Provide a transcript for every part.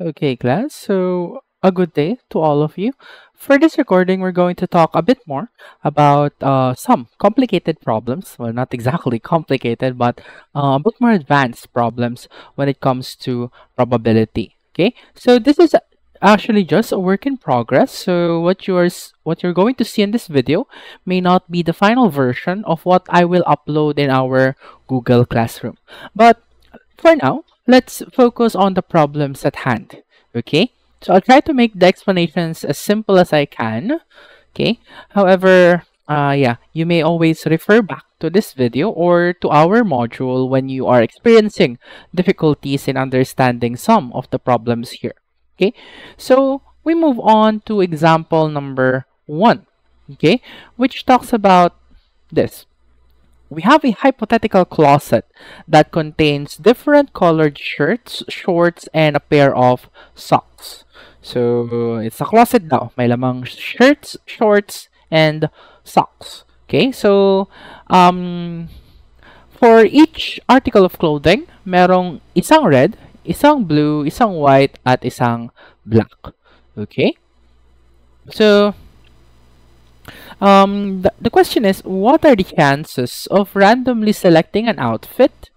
Okay, class. So, a good day to all of you. For this recording, we're going to talk a bit more about some complicated problems. Well, not exactly complicated, but a bit more advanced problems when it comes to probability. Okay, so this is actually just a work in progress. So what you're going to see in this video may not be the final version of what I will upload in our Google Classroom, but for now, let's focus on the problems at hand. Okay? So I'll try to make the explanations as simple as I can. Okay? However, yeah, you may always refer back to this video or to our module when you are experiencing difficulties in understanding some of the problems here. Okay? So we move on to example number 1. Okay? Which talks about this. We have a hypothetical closet that contains different colored shirts, shorts, and a pair of socks. So, it's a closet daw. May lamang shirts, shorts, and socks. Okay, so, for each article of clothing, merong isang red, isang blue, isang white, at isang black. Okay? So, the question is, what are the chances of randomly selecting an outfit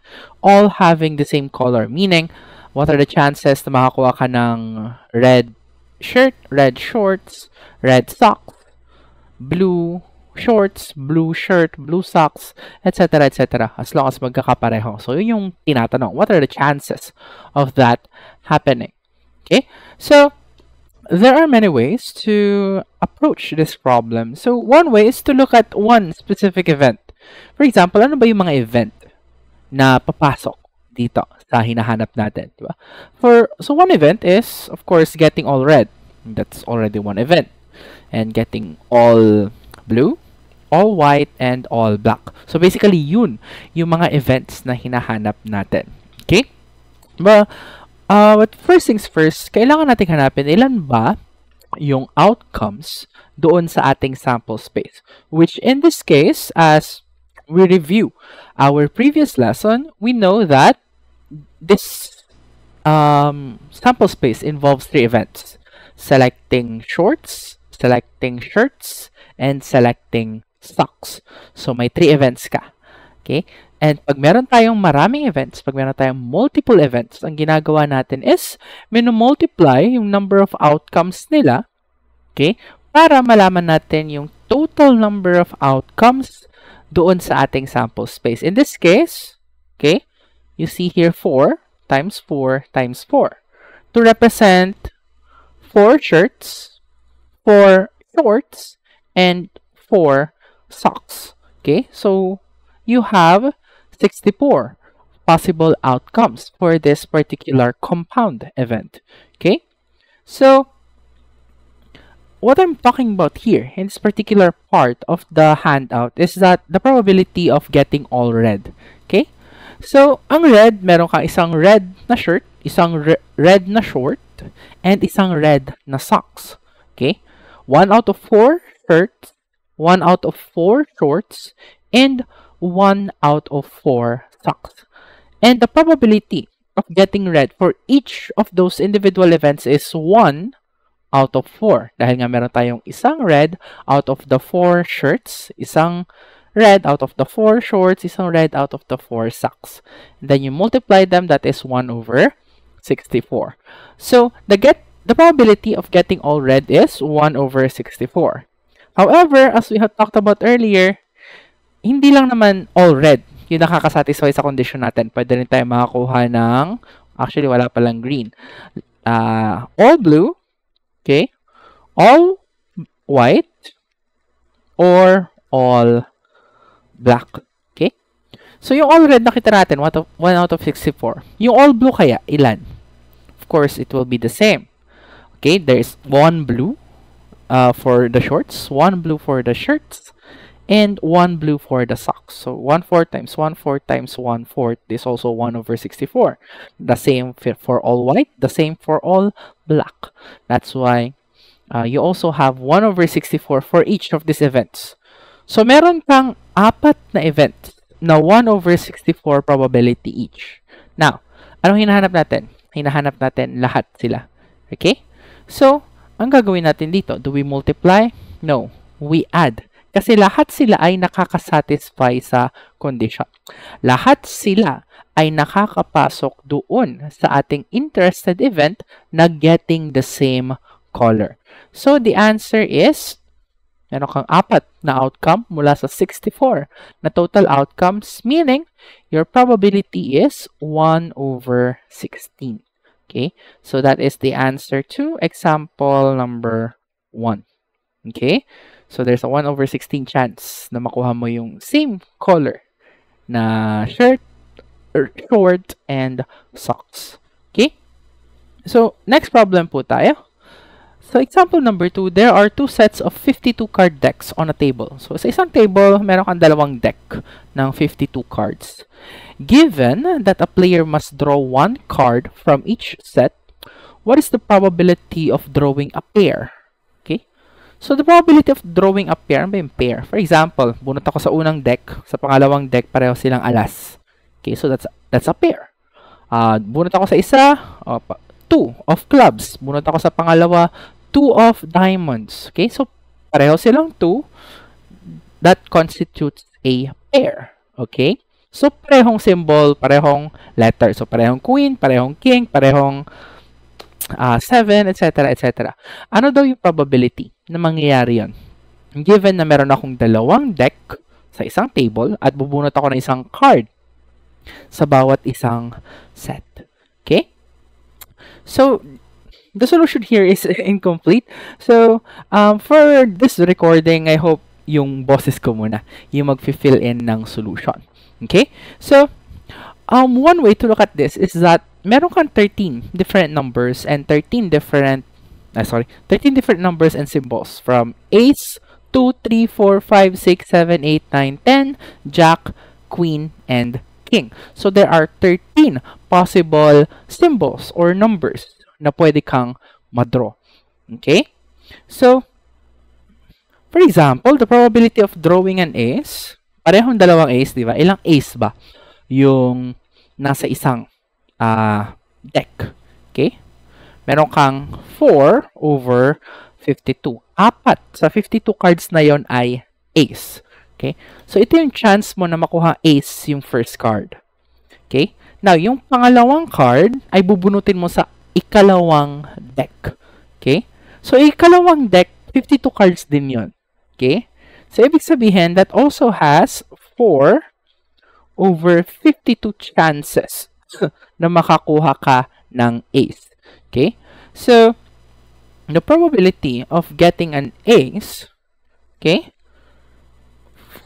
all having the same color? Meaning, what are the chances na makakuha ka ng red shirt, red shorts, red socks, blue shorts, blue shirt, blue socks, etc., etc. As long as magkakapareho. So, yun yung tinatanong. What are the chances of that happening? Okay? So, there are many ways to approach this problem. So, one way is to look at one specific event. For example, ano ba yung mga event na papasok dito sa hinahanap natin, di ba? So one event is, of course, getting all red. That's already one event. And getting all blue, all white, and all black. So basically, yun yung mga events na hinahanap natin. Okay? But first things first, kailangan natin hanapin ilan ba yung outcomes doon sa ating sample space. Which in this case, as we review our previous lesson, we know that this sample space involves 3 events. Selecting shorts, selecting shirts, and selecting socks. So may 3 events ka. Okay? And pag meron tayong maraming events, pag meron tayong multiple events, ang ginagawa natin is minumultiply yung number of outcomes nila, okay, para malaman natin yung total number of outcomes doon sa ating sample space. In this case, okay, you see here 4 times 4 times 4 to represent 4 shirts, 4 shorts, and 4 socks. Okay, so you have 64 possible outcomes for this particular compound event. Okay? So, what I'm talking about here in this particular part of the handout is that the probability of getting all red. Okay? So, ang red, meron kang isang red na shirt, isang red na short, and isang red na socks. Okay? 1 out of 4 shirts, 1 out of 4 shorts, and 1 out of 4 socks. And the probability of getting red for each of those individual events is 1 out of 4. Dahil nga meron tayong isang red out of the 4 shirts, isang red out of the 4 shorts, isang red out of the 4 socks. And then you multiply them, that is 1 over 64. So the probability of getting all red is 1 over 64. However, as we have talked about earlier, hindi lang naman all red yung nakakasatisfy sa condition natin. Pwede rin tayo makakuha ng, actually wala palang green. All blue, okay, all white, or all black. Okay? So yung all red nakita natin, 1 out of 64. Yung all blue kaya, ilan? Of course, it will be the same. Okay, there's 1 blue for the shorts, 1 blue for the shirts, and 1 blue for the socks. So 1/4 times 1/4 times 1/4 is also 1 over 64. The same for all white, the same for all black. That's why you also have 1 over 64 for each of these events. So meron kang 4 na event na 1 over 64 probability each. Now, anong hinahanap natin? hinahanap natin lahat sila. Okay? So, ang gagawin natin dito, do we multiply? No, we add. Kasi lahat sila ay nakakasatisfy sa condition. Lahat sila ay nakakapasok doon sa ating interested event na getting the same color. So, the answer is, meron kang 4 na outcome mula sa 64 na total outcomes, meaning your probability is 1 over 16. Okay? So, that is the answer to example number 1. Okay? So, there's a 1 over 16 chance na makuha mo yung same color na shirt, short, and socks. Okay? So, next problem po tayo. So, example number 2, there are 2 sets of 52 card decks on a table. So, sa isang table, meron kang dalawang deck ng 52 cards. Given that a player must draw 1 card from each set, what is the probability of drawing a pair? Okay? So, the probability of drawing a pair, ano ba yung pair? For example, bunot ako sa unang deck, sa pangalawang deck, pareho silang alas. Okay, so that's a pair. Bunot ako sa isa, 2 of clubs. Bunot ako sa pangalawa, 2 of diamonds. Okay, so pareho silang 2. That constitutes a pair. Okay, so parehong symbol, parehong letter. So parehong queen, parehong king, parehong 7, etc., etc. Ano daw yung probability na mangyayari yun? Given na meron akong dalawang deck sa isang table at bubunot ako ng isang card sa bawat isang set. Okay? So, the solution here is incomplete. So, for this recording, I hope yung bosses ko muna yung mag-fill in ng solution. Okay? So, one way to look at this is that meron kang 13 different numbers and 13 different numbers and symbols from ace, 2, 3, 4, 5, 6, 7, 8, 9, 10, jack, queen, and king. So, there are 13 possible symbols or numbers na pwede kang madraw. Okay? So, for example, the probability of drawing an ace, parehong dalawang ace, di ba? Ilang ace ba yung nasa isang deck? Okay? Meron kang 4 over 52. 4 sa 52 cards na yon ay ace. Okay? So, ito yung chance mo na makuha ace yung first card. Okay? Now, yung pangalawang card ay bubunutin mo sa ikalawang deck. Okay? So, ikalawang deck, 52 cards din yon. Okay? So, ibig sabihin, that also has 4 over 52 chances na makakuha ka ng ace. Okay? So, the probability of getting an ace, okay,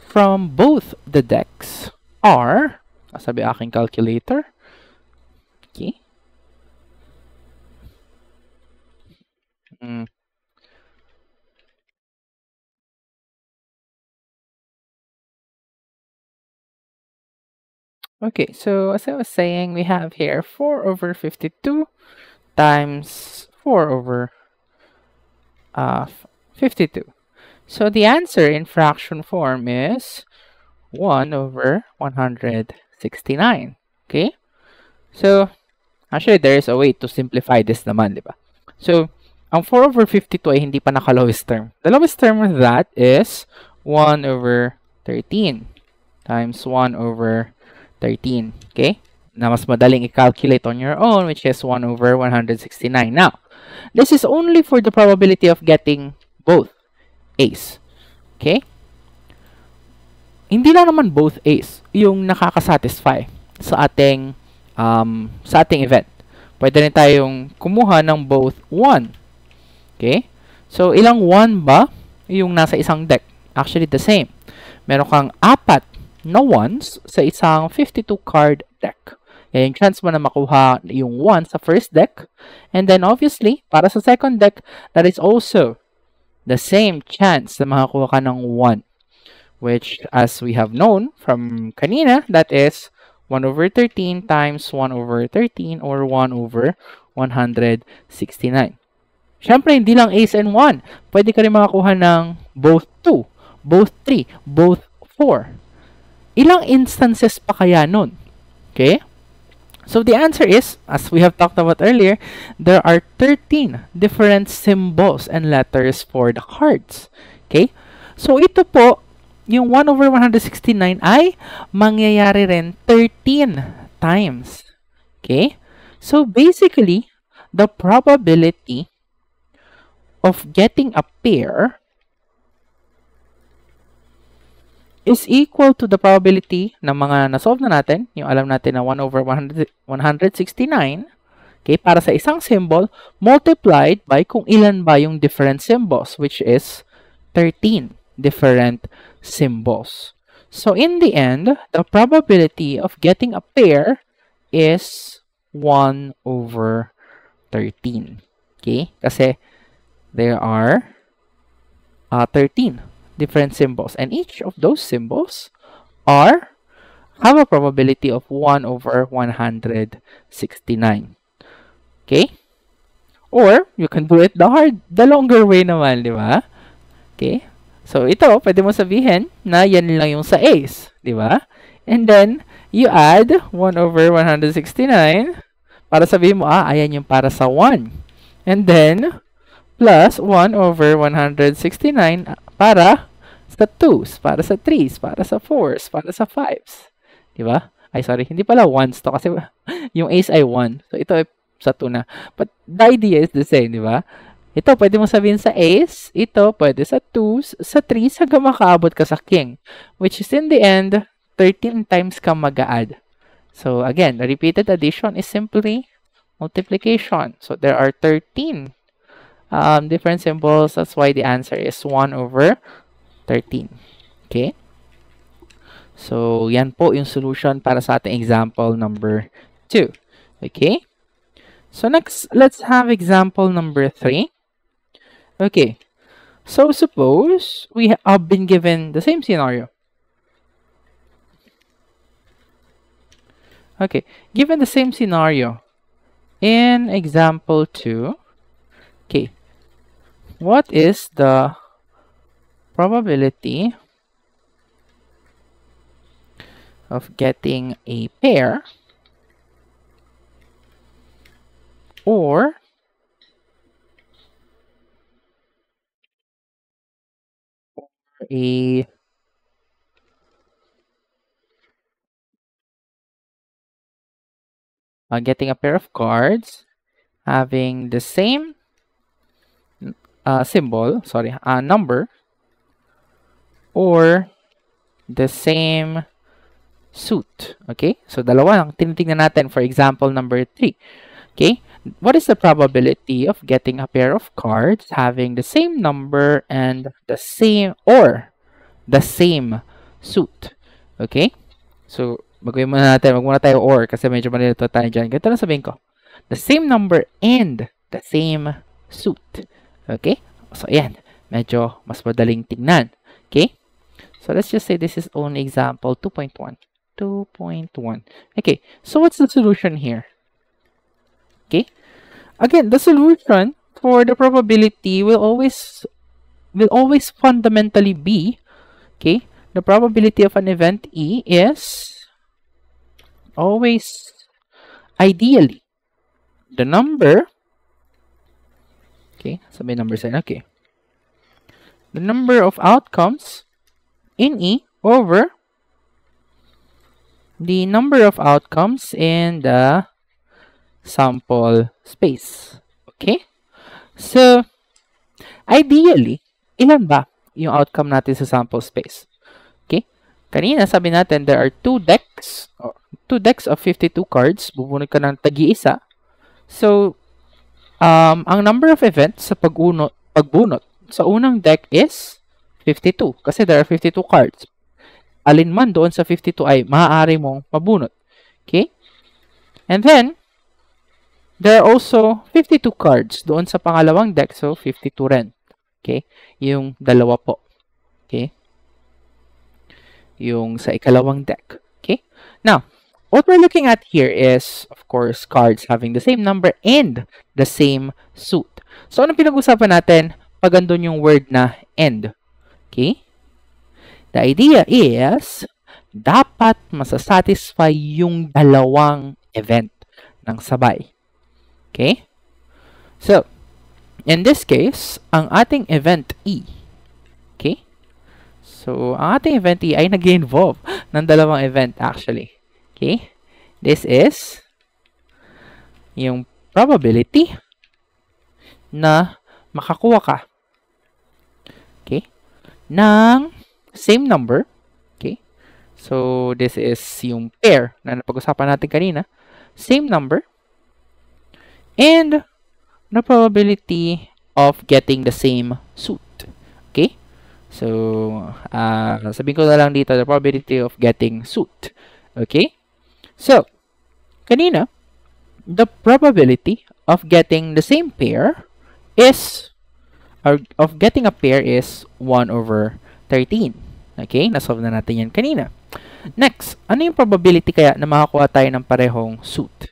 from both the decks are, sabi aking calculator, okay, Okay, so as I was saying, we have here 4 over 52 times 4 over 52. So the answer in fraction form is 1 over 169. Okay? So, actually, there is a way to simplify this naman, di ba? So, ang 4 over 52 ay hindi pa naka-lowest term. The lowest term of that is 1 over 13 times 1 over 13. Okay? Na mas madaling i-calculate on your own, which is 1 over 169. Now, this is only for the probability of getting both ace. Okay? Hindi lang naman both ace yung nakakasatisfy sa ating event. Pwede rin tayong kumuha ng both 1. Okay? So, ilang 1 ba yung nasa isang deck? Actually, the same. Meron kang 4 na 1s sa isang 52 card deck. Yung chance mo na makuha yung 1 sa first deck. And then, obviously, para sa second deck, that is also the same chance na makakuha ka ng 1. Which, as we have known from kanina, that is 1 over 13 times 1 over 13 or 1 over 169. Siyempre, hindi lang ace and 1. Pwede ka rin makakuha ng both 2, both 3, both 4. Ilang instances pa kaya nun? Okay? So the answer is, as we have talked about earlier, there are 13 different symbols and letters for the cards. Okay? So ito po, yung 1 over 169 ay mangyayari rin 13 times. Okay? So basically, the probability of getting a pair is equal to the probability ng mga nasolve na natin, yung alam natin na 1 over 169, okay, para sa isang symbol, multiplied by kung ilan ba yung different symbols, which is 13 different symbols. So in the end, the probability of getting a pair is 1 over 13. Okay? Kasi there are 13 different symbols, and each of those symbols have a probability of 1 over 169. Okay? Or you can do it the longer way naman, di ba? Okay? So ito, pwede mo sabihin na yan lang yung sa A's, di ba? And then you add 1 over 169 para sabihin mo, ayan yung para sa 1. And then plus 1 over 169 para sa 2s, para sa 3s, para sa 4s, para sa 5s. Diba? Ay, sorry. Hindi pala 1s to kasi yung A's ay 1. So, ito ay sa 2 na. But the idea is the same, diba? Ito, pwede mo sabihin sa A's. Ito, pwede sa 2s, sa 3s, hanggang makaabot ka sa King. Which is in the end, 13 times ka mag-a-add. So, again, the repeated addition is simply multiplication. So, there are 13 different symbols. That's why the answer is 1 over 13. Okay? So, yan po yung solution para sa ating example number 2. Okay? So, next, let's have example number 3. Okay. So, suppose we have been given the same scenario. Okay. Given the same scenario in example 2, okay, what is the probability of getting a pair or getting a pair of cards having the same number or the same suit. Okay? So, dalawa lang tinitingnan natin for example number 3. Okay? What is the probability of getting a pair of cards having the same number and the same suit? Okay? So, magawin muna natin. Wag muna tayo or kasi medyo malilito tayo dyan. Ganito lang sabihin ko. The same number and the same suit. Okay? So, ayan. Medyo mas madaling tingnan. Okay? So, let's just say this is only example 2.1. 2.1. Okay. So, what's the solution here? Okay? Again, the solution for the probability will always fundamentally be, okay, the probability of an event E is always ideally the number, okay, sabi number sign, okay, the number of outcomes in E over the number of outcomes in the sample space. Okay? So, ideally, ilan ba yung outcome natin sa sample space? Okay? Kanina, sabi natin, there are two decks of 52 cards. Bubunod ka ng tagi-isa. So, ang number of events sa pagbunot sa unang deck is 52. Kasi there are 52 cards. Alin man doon sa 52 ay maaari mong mabunot. Okay? And then, there are also 52 cards doon sa pangalawang deck. So, 52 rin. Okay? Yung dalawa po. Okay? Yung sa ikalawang deck. Okay? Now, what we're looking at here is, of course, cards having the same number and the same suit. So, anong pinag-usapan natin pag andun yung word na and? Okay? The idea is, dapat masasatisfy yung dalawang event. ng sabay. Okay? So, in this case, ang ating event E, okay? So, ang ating event E ay nag-involve ng dalawang event actually. Okay? This is yung probability na makakuha ka, okay, ng same number. Okay? So, this is yung pair na napag-usapan natin kanina. Same number. And the probability of getting the same suit. Okay? So, sabihin ko na lang dito, the probability of getting suit. Okay? So, kanina, the probability of getting the same pair is, or of getting a pair is 1 over 13. Okay? Nasolve na natin yan kanina. Next, ano yung probability kaya na makakuha tayo ng parehong suit?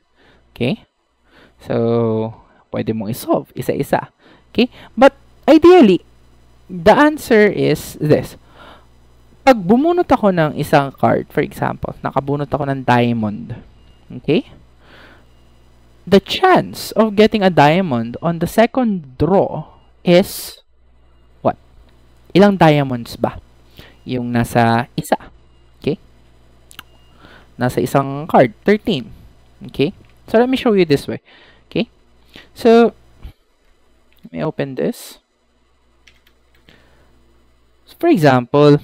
Okay? So, pwede mong isolve isa-isa. Okay? But, ideally, the answer is this. Pag bumunot ako ng isang card, for example, nakabunot ako ng diamond. Okay? The chance of getting a diamond on the second draw is what? Ilang diamonds ba? Yung nasa isa. Okay? Nasa isang card, 13. Okay? So, let me show you this way. Okay? So, let me open this. So, for example,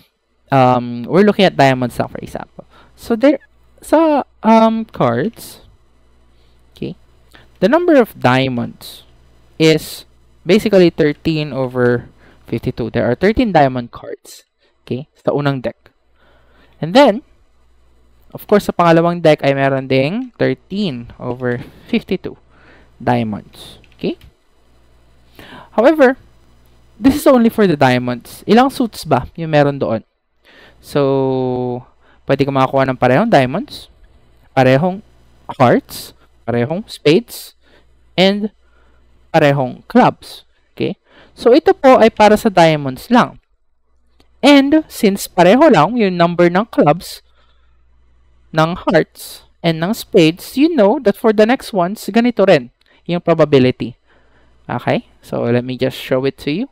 we're looking at diamonds now, for example. So, there, sa cards, okay, the number of diamonds is basically 13 over 52. There are 13 diamond cards, okay, sa unang deck. And then, of course, sa pangalawang deck ay meron ding 13 over 52 diamonds, okay? However, this is only for the diamonds. Ilang suits ba yung meron doon? So, pwede ka makakuha ng parehong diamonds, parehong hearts, parehong spades, and parehong clubs. Okay? So, ito po ay para sa diamonds lang. And, since pareho lang yung number ng clubs, ng hearts, and ng spades, you know that for the next ones, ganito rin yung probability. Okay? So, let me just show it to you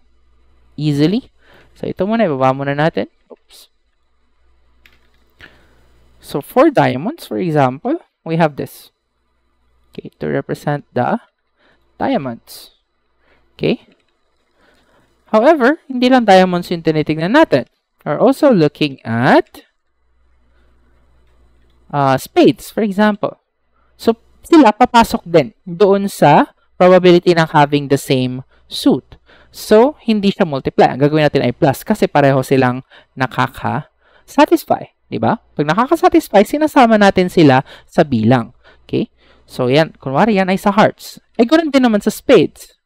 easily. So, ito muna, ibaba muna natin. Oops. So, for diamonds, for example, we have this. Okay, to represent the diamonds. Okay? However, hindi lang diamonds yung tinitignan natin. We're also looking at spades, for example. So, sila papasok din doon sa probability ng having the same suit. So, hindi siya multiply. Ang gagawin natin ay plus kasi pareho silang nakaka-satisfy. Diba? Pag nakaka-satisfy, sinasama natin sila sa bilang. Okay? So, yan. Kunwari, yan ay sa hearts. Eh, ganun din naman sa spades.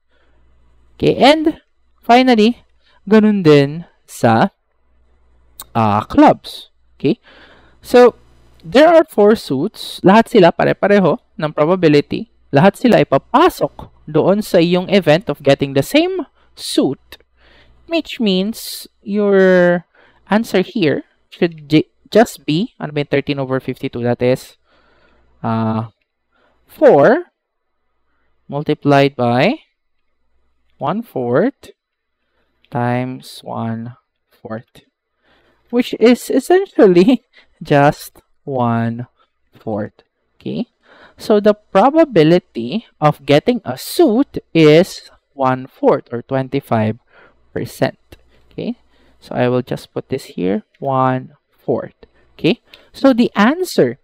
Okay? And, finally, ganun din sa clubs. Okay? So, there are 4 suits. Lahat sila pare-pareho ng probability. Lahat sila ipapasok doon sa iyong event of getting the same suit, which means your answer here should just be, ano ba yung 13 over 52? That is 4 multiplied by 1/4 times 1/4, which is essentially just 1/4. Okay? So, the probability of getting a suit is 1/4 or 25%. Okay? So, I will just put this here, 1/4. Okay? So, the answer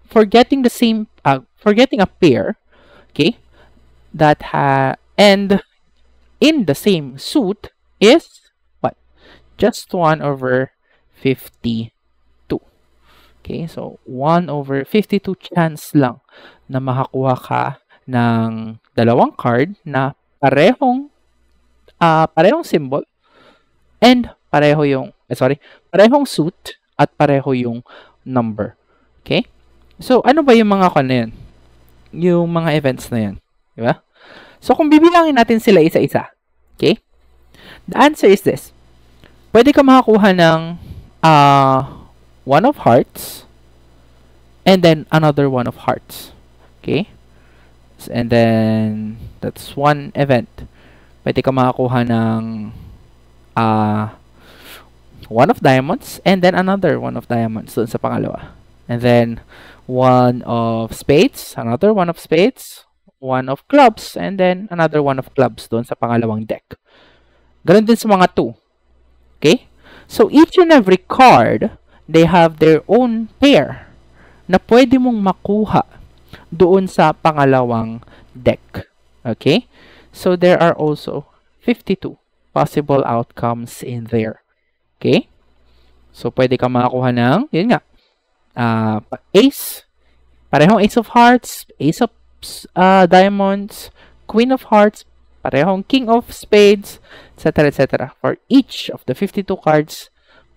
for getting the same, for getting a pair, okay, that and in the same suit is what? Just 1 over 52. Okay? So, 1 over 52 chance lang na makakuha ka ng dalawang card na parehong symbol and parehong suit at pareho yung number. Okay? So, ano ba yung mga na yun? Yung mga events na yun. Diba? So, kung bibilangin natin sila isa-isa, okay? The answer is this. Pwede ka makakuha ng 1 of hearts and then another 1 of hearts. Okay? And then, that's one event. Pwede ka makakuha ng one of diamonds and then another one of diamonds doon sa pangalawa. And then, one of spades, another one of spades, one of clubs, and then another one of clubs doon sa pangalawang deck. Ganun din sa mga 2. Okay? So, each and every card, they have their own pair na pwede mong makuha doon sa pangalawang deck. Okay? So, there are also 52 possible outcomes in there. Okay? So, pwede ka makakuha ng, yun nga, ace, parehong ace of hearts, ace of diamonds, queen of hearts, parehong king of spades, etc. etc. For each of the 52 cards,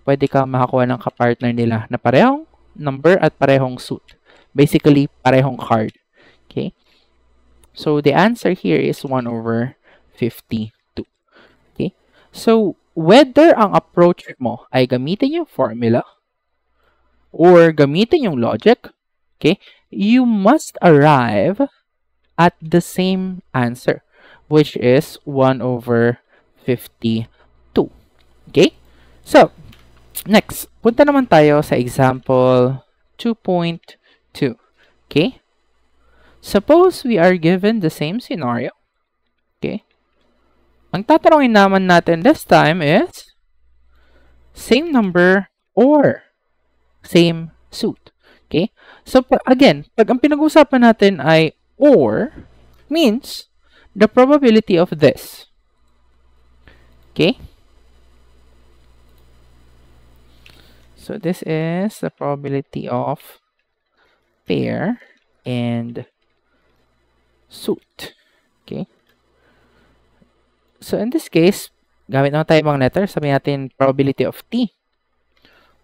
pwede ka makakuha ng kapartner nila na parehong number at parehong suit. Basically, parehong card. Okay? So, the answer here is 1/52. Okay? So, whether ang approach mo ay gamitin yung formula or gamitin yung logic, okay, you must arrive at the same answer, which is 1/52. Okay? So, next, punta naman tayo sa example 2.2. Okay? Suppose we are given the same scenario. Okay? Ang tatanungin naman natin this time is same number or same suit. Okay? So, again, pag ang pinag-usapan natin ay or, means the probability of this. Okay? So, this is the probability of pair and suit. Okay? So, in this case, gamit naman tayo mga letter. Sabihin natin probability of T,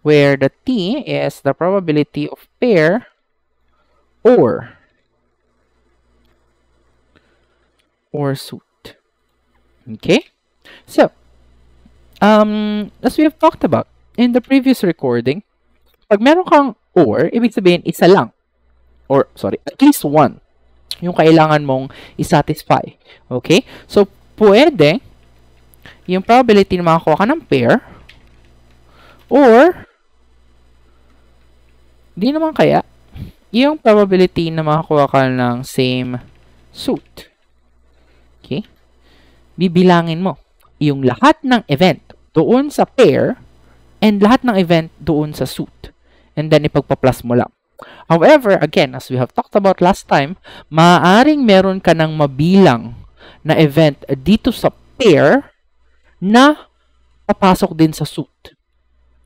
where the T is the probability of pair or suit. Okay? So, as we have talked about in the previous recording, pag meron kang or, ibig sabihin, isa lang. Or, sorry, at least one yung kailangan mong isatisfy. Okay? So, pwede yung probability na makakuha ka ng pair or di naman kaya yung probability na makakuha ka ng same suit. Okay? Bibilangin mo yung lahat ng event doon sa pair and lahat ng event doon sa suit. And then, ipagpa-plus mo lang. However, again, as we have talked about last time, maaaring meron ka ng mabilang na event dito sa pair na papasok din sa suit.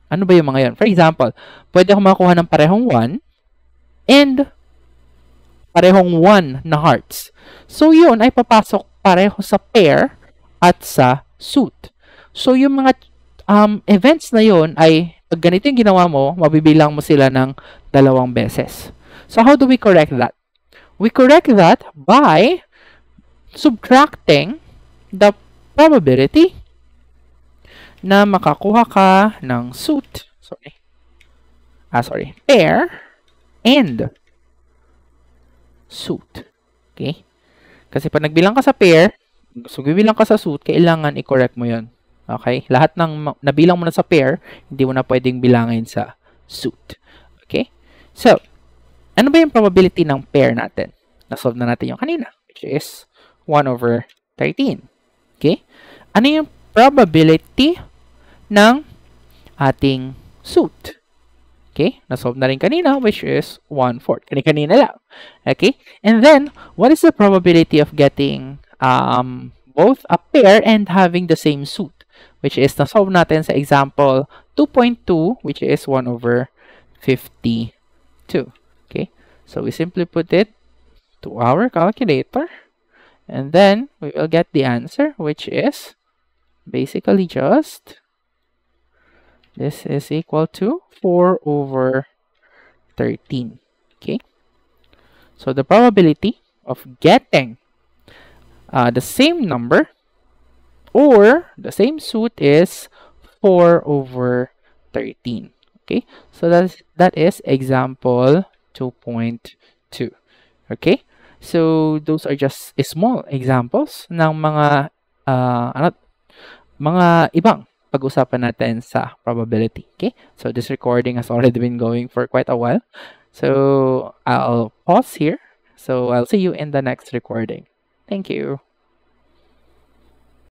Ano ba yung mga yun? For example, pwede ako makakuha ng parehong 1 and parehong 1 na hearts. So, yun ay papasok pareho sa pair at sa suit. So, yung mga events na yun ay pag ganito yung ginawa mo, mabibilang mo sila ng 2 beses. So, how do we correct that? We correct that by subtracting the probability na makakuha ka ng suit, pair and suit. Okay? Kasi pag nagbilang ka sa pair, so bibilang ka sa suit, kailangan i-correct mo yun. Okay? Lahat ng nabilang mo na sa pair, hindi mo na pwedeng bilangin sa suit. Okay? So, ano ba yung probability ng pair natin? Nasolve na natin yung kanina, which is 1/13. Okay? Ano yung probability ng ating suit? Okay? Nasolve na rin kanina, which is 1/4. Kanina lang. Okay? And then, what is the probability of getting both a pair and having the same suit? Which is, nasolve natin sa example 2.2, which is 1/52. Okay? So, we simply put it to our calculator. And then, we will get the answer, which is basically just, this is equal to 4/13. Okay? So, the probability of getting the same number or the same suit is 4/13. Okay? So, that is example 2.2. Okay? So those are just small examples ng mga ibang pag-usapan natin sa probability. Okay? So this recording has already been going for quite a while. So I'll pause here. So I'll see you in the next recording. Thank you.